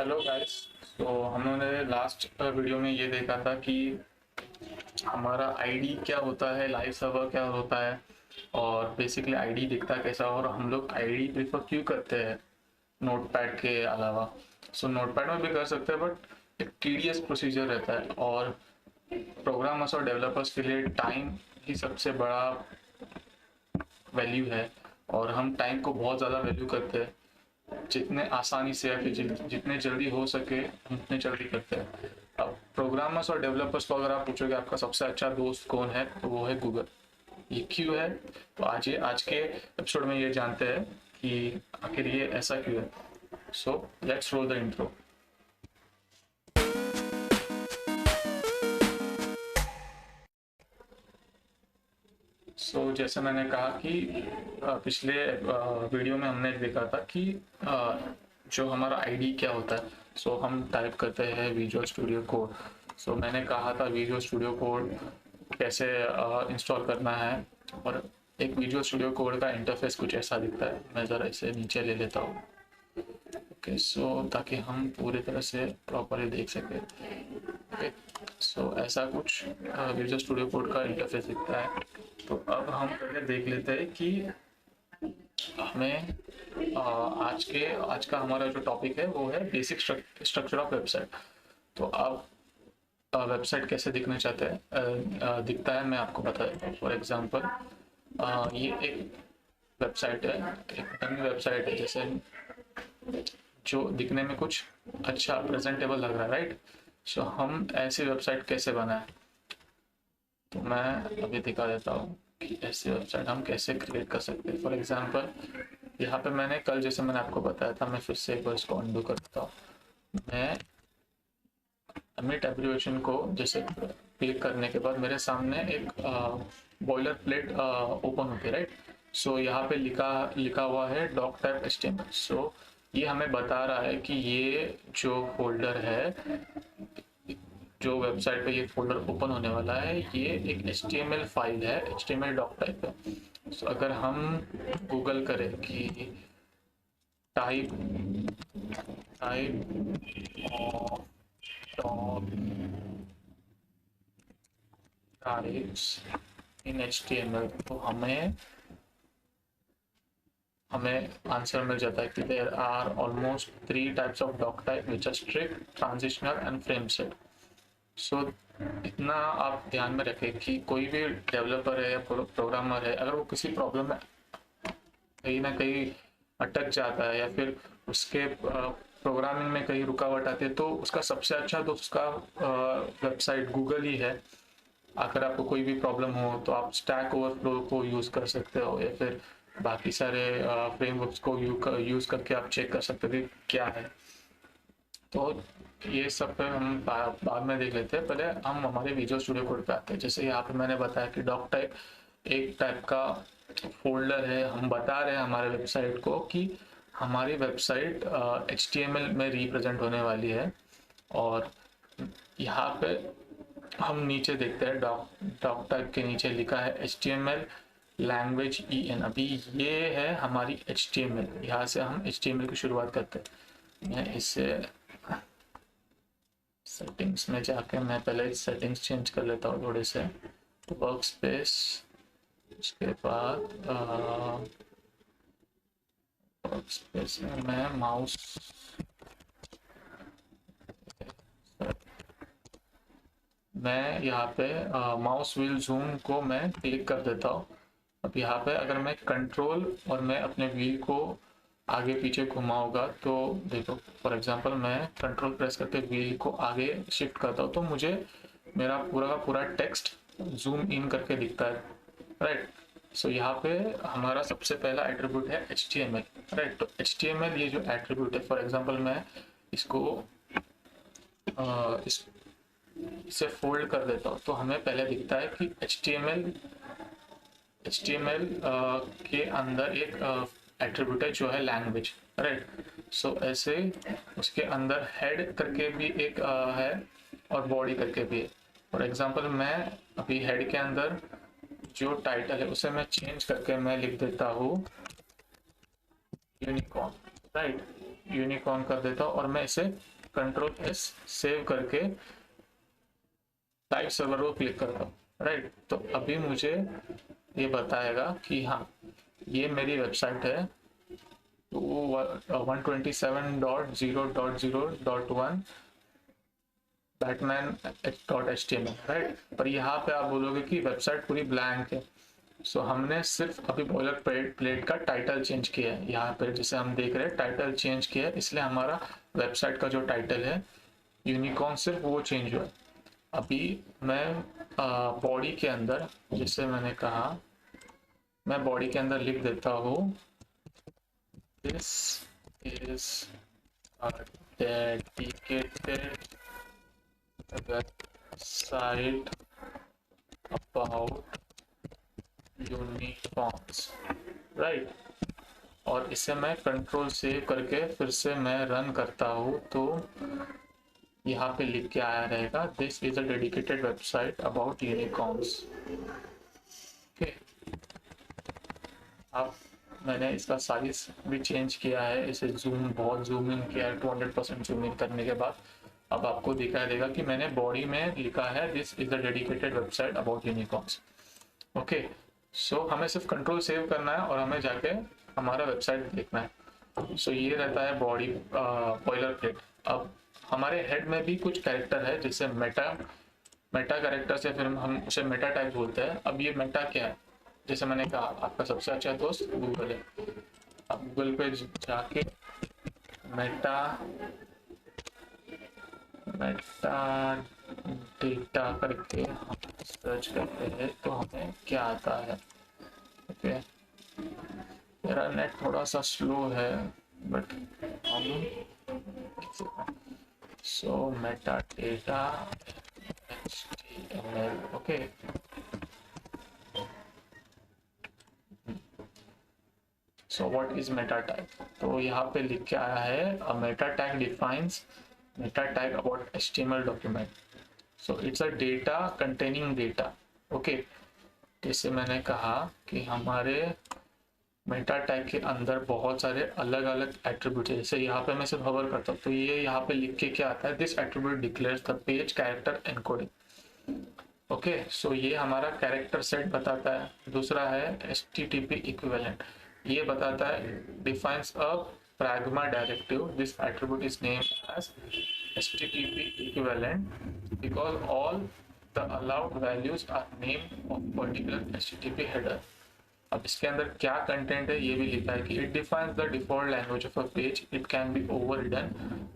Hello guys. तो हमने last video में ये देखा था कि हमारा आईडी क्या होता है, लाइव सर्वर क्या होता है और बेसिकली आईडी दिखता कैसा, और हम लोग आईडी प्रेफर क्यों करते हैं नोटपैड के अलावा। नोटपैड में भी कर सकते हैं बट एक टीडियस प्रोसीजर रहता है, और प्रोग्रामर्स और डेवलपर्स के लिए टाइम ही सबसे बड़ा वैल्यू है। और हम टाइम को बहुत ज़्यादा वैल्यू करते हैं। जितने आसानी से या फिर जितने जल्दी हो सके हम उतने जल्दी करते हैं। अब प्रोग्रामर्स और डेवलपर्स को अगर आप पूछोगे आपका सबसे अच्छा दोस्त कौन है, तो वो है गूगल। ये क्यों है, तो आज के एपिसोड में ये जानते हैं कि आखिर ये ऐसा क्यों है। So let's roll the intro. जैसे मैंने कहा कि पिछले वीडियो में हमने देखा था कि जो हमारा आईडी क्या होता है। हम टाइप करते हैं विजुअल स्टूडियो कोड। मैंने कहा था विजुअल स्टूडियो कोड कैसे इंस्टॉल करना है, और एक विजुअल स्टूडियो कोड का इंटरफेस कुछ ऐसा दिखता है। मैं ज़रा इसे नीचे ले लेता हूँ। ओके, ताकि हम पूरी तरह से प्रॉपरली देख सकें। ओके, ऐसा कुछ विजुअल स्टूडियो कोड का इंटरफेस दिखता है। तो अब हम पहले देख लेते हैं कि हमें आज का हमारा जो टॉपिक है वो है बेसिक स्ट्रक्चर ऑफ वेबसाइट। तो अब वेबसाइट कैसे दिखना चाहते हैं, दिखता है, मैं आपको बता देता हूँ। फॉर एग्जांपल ये एक वेबसाइट है, एक डमी वेबसाइट है, जैसे जो दिखने में कुछ अच्छा प्रेजेंटेबल लग रहा है, राइट। हम ऐसी वेबसाइट कैसे बनाएं, तो मैं अभी दिखा देता हूँ कि ऐसी वेबसाइट हम कैसे क्रिएट कर सकते हैं। फॉर एग्जांपल यहाँ पे मैंने कल, जैसे मैंने आपको बताया था, मैं फिर से एक बार इसको अंडू करता हूँ। मैं अमिट एब्रिविएशन को जैसे क्लिक करने के बाद मेरे सामने एक बॉयलर प्लेट ओपन होती है, राइट। यहाँ पे लिखा लिखा हुआ है डॉक टाइप HTML। ये हमें बता रहा है कि ये जो फोल्डर है, जो वेबसाइट पे ये फोल्डर ओपन होने वाला है, ये एक HTML फाइल है, HTML डॉक टाइप है। अगर हम गूगल करें कि type type of doctypes in HTML, तो हमें आंसर मिल जाता है कि there are almost 3 types of doctype which are strict, transitional and frameset. So इतना आप ध्यान में रखें कि कोई भी डेवलपर है या प्रोग्रामर है, अगर वो किसी प्रॉब्लम में कहीं ना कहीं अटक जाता है या फिर उसके प्रोग्रामिंग में कहीं रुकावट आती है, तो उसका सबसे अच्छा दोस्त उसका वेबसाइट गूगल ही है। अगर आपको कोई भी प्रॉब्लम हो तो आप स्टैक ओवरफ्लो को यूज़ कर सकते हो, या फिर बाकी सारे फ्रेमवर्क्स को यूज़ करके आप चेक कर सकते हो कि क्या है। तो ये सब पे हम बाद में देख लेते हैं। पहले हम हमारे विजुअल स्टूडियो कोड पे आते हैं। जैसे यहाँ पे मैंने बताया कि डॉक टाइप एक टाइप का फोल्डर है। हम बता रहे हैं हमारे वेबसाइट को कि हमारी वेबसाइट HTML में रिप्रेजेंट होने वाली है। और यहाँ पे हम नीचे देखते हैं डॉक टाइप के नीचे लिखा है HTML लैंग्वेज EN। अभी ये है हमारी HTML, यहाँ से हम HTML की शुरुआत करते हैं। मैं इसे सेटिंग्स में जाके मैं पहले सेटिंग्स चेंज कर लेता हूँ थोड़े से। वर्क स्पेस, उसके बाद वर्क स्पेस में मैं माउस मैं यहाँ पे माउस व्हील जूम को मैं क्लिक कर देता हूँ। अब यहाँ पे अगर मैं कंट्रोल और मैं अपने व्हील को आगे पीछे घुमाऊंगा, तो देखो फॉर एग्जांपल मैं कंट्रोल प्रेस करके व्हील को आगे शिफ्ट करता हूँ, तो मुझे मेरा पूरा का पूरा टेक्स्ट जूम इन करके दिखता है, राइट। यहाँ पे हमारा सबसे पहला एट्रीब्यूट है HTML, राइट। तो HTML ये जो एट्रीब्यूट है, फॉर एग्जांपल मैं इसको इसे फोल्ड कर देता हूँ, तो हमें पहले दिखता है कि HTML के अंदर एक एट्रीब्यूट है जो है लैंग्वेज, राइट। ऐसे उसके अंदर हेड करके भी एक है और बॉडी करके भी है। फॉर एग्जांपल मैं अभी हेड के अंदर जो टाइटल है उसे मैं चेंज करके मैं लिख देता हूँ यूनिकॉर्न, राइट। यूनिकॉर्न कर देता हूँ और मैं इसे कंट्रोल एस सेव करके टाइप सर्वर को क्लिक करता हूँ, राइट। तो अभी मुझे ये बताएगा कि हाँ ये मेरी वेबसाइट है 127.0.0.1 batman.html, राइट। पर यहाँ पे आप बोलोगे कि वेबसाइट पूरी ब्लैंक है। सो हमने सिर्फ अभी बॉयलर प्लेट का टाइटल चेंज किया है। यहाँ पे जैसे हम देख रहे हैं टाइटल चेंज किया है, इसलिए हमारा वेबसाइट का जो टाइटल है यूनिकॉर्न सिर्फ वो चेंज हुआ है। अभी मैं बॉडी के अंदर, जैसे मैंने कहा, मैं बॉडी के अंदर लिख देता हूँ this is a dedicated website about unicorns, right. और इसे मैं कंट्रोल सेव करके फिर से मैं रन करता हूँ तो यहाँ पे लिख के आया रहेगा this is a dedicated website about unicorns. Okay, अब मैंने इसका साइज भी चेंज किया है, इसे बहुत जूम इन किया है 200% जूम इन करने के बाद। अब आपको दिखाई देगा कि मैंने बॉडी में लिखा है this is the dedicated website about unicorns. Okay, so हमें सिर्फ कंट्रोल सेव करना है और हमें जाके हमारा वेबसाइट देखना है। सो ये रहता है बॉडी बॉयलर प्लेट। अब हमारे हेड में भी कुछ कैरेक्टर है जैसे मेटा कैरेक्टर से फिर हम उसे मेटा टाइप बोलते हैं। अब ये मेटा क्या है, जैसे मैंने कहा आपका सबसे अच्छा दोस्त गूगल है। अब गूगल पे जाके मेटा मेटा डेटा करके हम सर्च करते हैं तो हमें क्या आता है। ओके, मेरा नेट थोड़ा सा स्लो है बट हम so metadata HTML। Okay, so what is meta tag. तो यहाँ पे लिख के आया है a meta tag defines meta tag about HTML document. So it's a data containing data. Okay, जैसे मैंने कहा कि हमारे मेटा टैग के अंदर बहुत सारे अलग अलग एट्रीब्यूट है। जैसे यहाँ पे मैं सिर्फ होवर करता हूँ तो ये यहाँ पे लिख के क्या आता है, this attribute declares the page character encoding. Okay, so ये हमारा कैरेक्टर सेट बताता है। दूसरा है HTTP इक्विवेलेंट, ये बताता है defines a pragma directive. This attribute is named as HTTP equivalent because all the allowed values are name of particular HTTP header. अब इसके अंदर क्या कंटेंट है ये भी लिखा है कि it defines the default language of a page, it can be overridden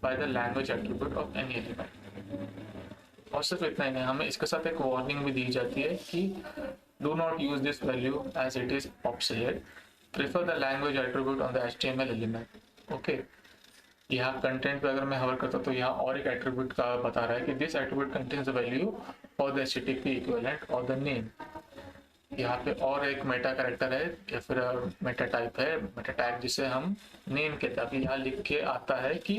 by the language attribute of any element. और सिर्फ इतना ही नहीं, हमें इसके साथ एक वार्निंग भी दी जाती है कि do not use this value as it is obsolete, prefer the language attribute on the HTML element. Okay, यहाँ कंटेंट पे अगर मैं हवर करता हूँ तो यहाँ और एक एट्रीब्यूट का बता रहा है कि this attribute contains the value for the HTTP equivalent और द नेम। यहाँ पे और एक मेटा कैरेक्टर है या फिर मेटा टाइप है, मेटा टैग जिसे हम नेम कहते हैं। अभी यहाँ लिख के आता है कि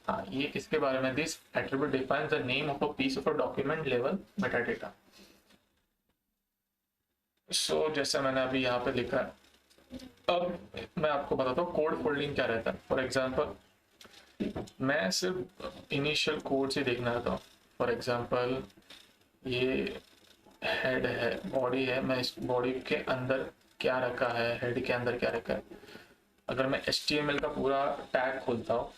हाँ ये किसके बारे में, this attribute defines the name of a piece of a document level metadata. So जैसे मैंने अभी यहाँ पे लिखा है, अब मैं आपको बताता हूँ कोड फोल्डिंग क्या रहता है। फॉर एग्जाम्पल मैं सिर्फ इनिशियल कोड से देखना चाहता हूँ। फॉर एग्जाम्पल ये हेड है, बॉडी है, मैं इस बॉडी के अंदर क्या रखा है, हेड के अंदर क्या रखा है। अगर मैं HTML का पूरा टैग खोलता हूँ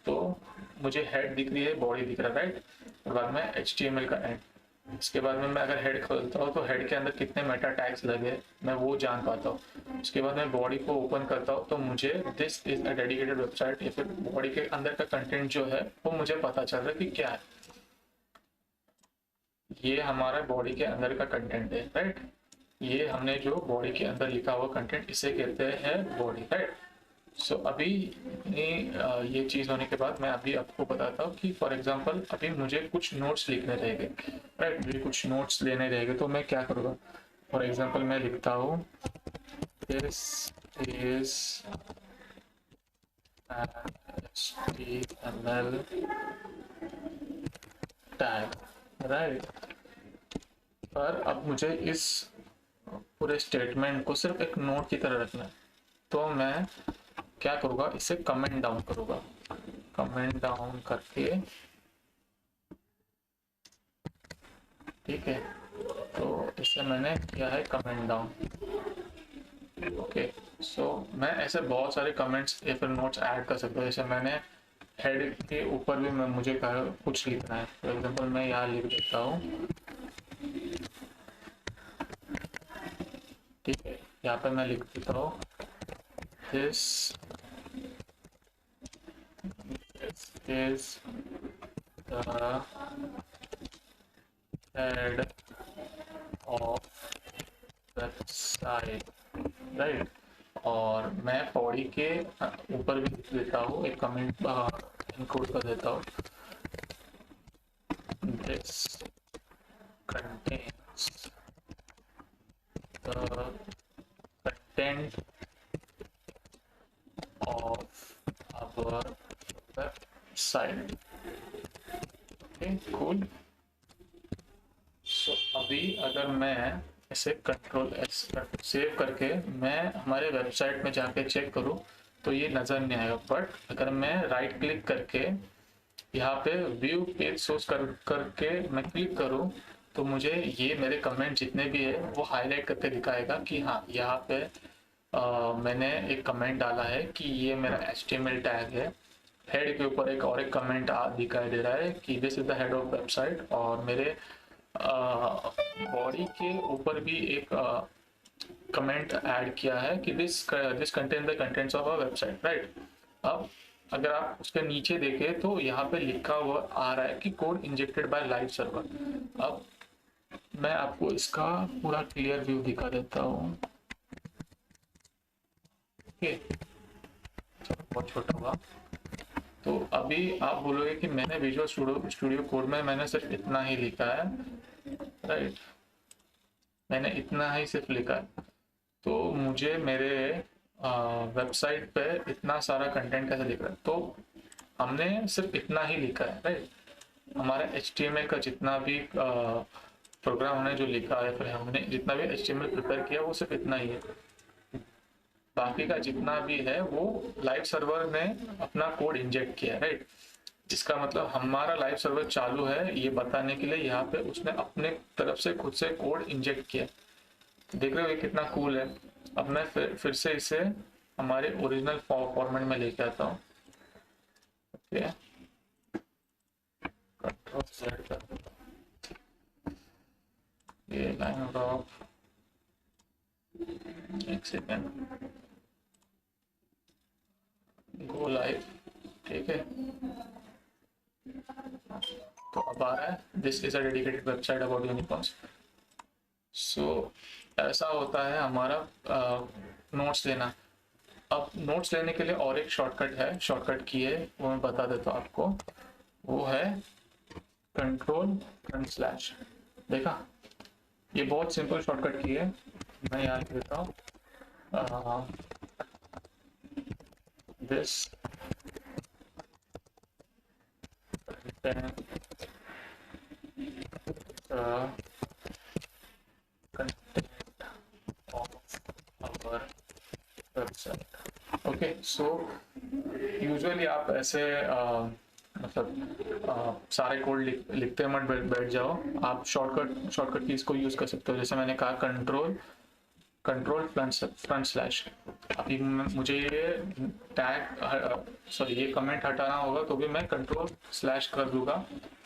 तो मुझे हेड दिख रही है, बॉडी दिख रहा है, राइट। और बाद में HTML का एंड, इसके बाद में मैं अगर हेड खोलता हूँ तो हेड के अंदर कितने मेटा टैग्स लगे मैं वो जान पाता हूँ। उसके बाद मैं बॉडी को ओपन करता हूँ तो मुझे this is a dedicated website या फिर बॉडी के अंदर का कंटेंट जो है वो मुझे पता चल रहा है कि क्या है। ये हमारा बॉडी के अंदर का कंटेंट है, राइट। ये हमने जो बॉडी के अंदर लिखा हुआ कंटेंट इसे कहते हैं बॉडी, राइट। सो अभी ये चीज होने के बाद मैं अभी आपको बताता हूँ कि फॉर एग्जांपल अभी मुझे कुछ नोट्स लिखने रहेंगे, राइट। मुझे कुछ नोट्स लेने रहेंगे तो मैं क्या करूँगा, फॉर एग्जांपल मैं लिखता हूँ this is HTML tag, right. पर अब मुझे इस पूरे स्टेटमेंट को सिर्फ एक नोट की तरह रखना है तो मैं क्या करूँगा, इसे कमेंट डाउन करूँगा। कमेंट डाउन करके, ठीक है, तो इससे मैंने किया है कमेंट डाउन। ओके, सो मैं ऐसे बहुत सारे कमेंट्स या फिर नोट्स ऐड कर सकता हूँ। जैसे मैंने हेड के ऊपर भी मैं मुझे कहा कुछ लिखना है, फॉर एग्जांपल मैं यहाँ लिख देता हूँ, ठीक है, यहाँ पे मैं लिख देता हूँ this is the head of website, right. और मैं बॉडी के ऊपर भी लिख देता हूँ, एक कमेंट इंक्लूड कर देता हूँ, this contains the content of our website। Okay, cool. So अभी अगर मैं इसे कंट्रोल एस सेव करके मैं हमारे वेबसाइट में जाके चेक करूँ तो ये नज़र नहीं आएगा, बट अगर मैं राइट क्लिक करके यहाँ पे व्यू पेज सोर्स करके मैं क्लिक करूँ तो मुझे ये मेरे कमेंट जितने भी है वो हाईलाइट करके दिखाएगा कि हाँ, यहाँ पे मैंने एक कमेंट डाला है कि ये मेरा HTML टैग है। हेड के ऊपर एक और एक कमेंट दिखाई दे रहा है कि this is the head of website, और मेरे बॉडी के ऊपर भी एक कमेंट ऐड किया है कि this contain the contents of a website, right. अब अगर आप उसके नीचे देखें तो यहाँ पे लिखा हुआ आ रहा है कि code injected by live server. अब मैं आपको इसका पूरा क्लियर व्यू दिखा देता हूँ, ओके, बहुत छोटा हुआ। तो अभी आप बोलोगे कि मैंने विजुअल स्टूडियो कोड में मैंने सिर्फ इतना ही लिखा है, राइट, मैंने इतना ही सिर्फ लिखा है, तो मुझे मेरे वेबसाइट पे इतना सारा कंटेंट कैसे दिख रहा है? तो हमने सिर्फ इतना ही लिखा है, राइट। हमारा HTML का जितना भी प्रोग्राम हमने जो लिखा है, फिर हमने जितना भी HTML प्रिपेयर किया वो सिर्फ इतना ही है। बाकी का जितना भी है वो लाइव सर्वर ने अपना कोड इंजेक्ट किया है, राइट। जिसका मतलब हमारा लाइव सर्वर चालू है ये बताने के लिए यहाँ पे उसने अपने तरफ से खुद से कोड इंजेक्ट किया। देख रहे हो ये कितना कूल है। अब मैं फिर से इसे हमारे ओरिजिनल फॉर्मेट में लेके आता हूँ, ओके, कंट्रोल Z कर देता हूँ। ये लाइन ऑफ, एक सेकेंड, गो लाइव, ठीक है। तो अब आ रहा है this is a dedicated website about unicorns. So ऐसा होता है हमारा नोट्स लेना। अब नोट्स लेने के लिए और एक शॉर्टकट है, शॉर्टकट की है वो मैं बता देता हूँ आपको, वो है कंट्रोल/। देखा, ये बहुत सिंपल शॉर्टकट की है, मैं यहाँ लिख देता हूँ this content of our website. Okay, so usually आप ऐसे मतलब सारे कोड लिखते मत बैठ जाओ, आप शॉर्टकट कीज को यूज कर सकते हो। जैसे मैंने कहा कंट्रोल/। अभी मुझे ये टैग ये कमेंट हटाना होगा तो भी मैं कंट्रोल/ कर दूंगा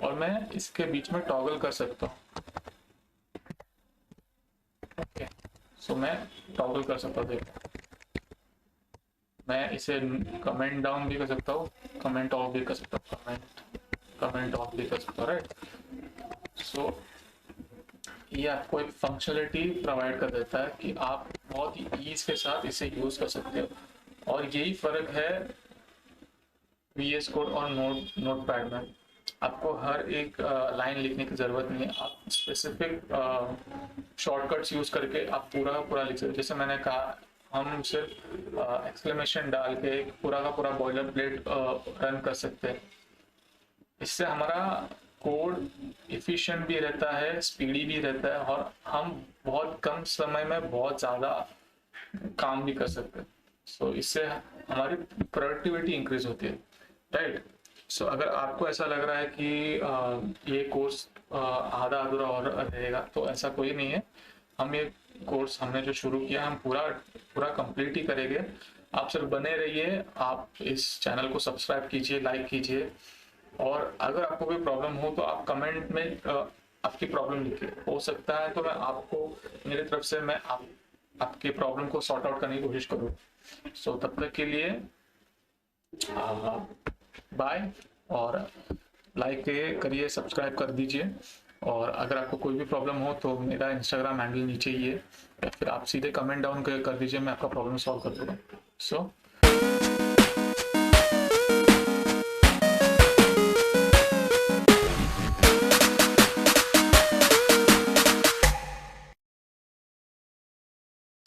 और मैं इसके बीच में टॉगल कर सकता हूँ, ओके। सो मैं टॉगल कर सकता हूँ, मैं इसे कमेंट डाउन भी कर सकता हूँ, कमेंट ऑफ भी कर सकता हूँ, कमेंट ऑफ भी कर सकता हूँ, राइट। सो ये आपको एक फंक्शनलिटी प्रोवाइड कर देता है कि आप बहुत ही ईज के साथ इसे यूज कर सकते हो। और यही फर्क है VS कोड और नोटपैड में। आपको हर एक लाइन लिखने की जरूरत नहीं है, आप स्पेसिफिक शॉर्टकट्स यूज करके आप पूरा का पूरा लिख सकते हो। जैसे मैंने कहा, हम सिर्फ एक्सक्लेमेशन डाल के पूरा का पूरा बॉयलर प्लेट रन कर सकते हैं। इससे हमारा कोड इफिशिएंट भी रहता है, स्पीडी भी रहता है, और हम बहुत कम समय में बहुत ज़्यादा काम भी कर सकते हैं। सो इससे हमारी प्रोडक्टिविटी इंक्रीज होती है, राइट। सो अगर आपको ऐसा लग रहा है कि ये कोर्स आधा अधूरा और रहेगा, तो ऐसा कोई नहीं है। हम ये कोर्स हमने जो शुरू किया हम पूरा पूरा कंप्लीट ही करेंगे। आप सिर्फ बने रहिए, आप इस चैनल को सब्सक्राइब कीजिए, लाइक कीजिए, और अगर आपको कोई प्रॉब्लम हो तो आप कमेंट में आपकी प्रॉब्लम लिखिए। हो सकता है तो मैं आपको, मेरी तरफ से मैं आपके प्रॉब्लम को सॉर्ट आउट करने की कोशिश करूँ। सो तब तक के लिए बाय, और लाइक करिए, सब्सक्राइब कर दीजिए। और अगर आपको कोई भी प्रॉब्लम हो तो मेरा इंस्टाग्राम हैंडल नीचे ही है, या फिर आप सीधे कमेंट डाउन कर दीजिए, मैं आपका प्रॉब्लम सॉल्व कर दूंगा। सो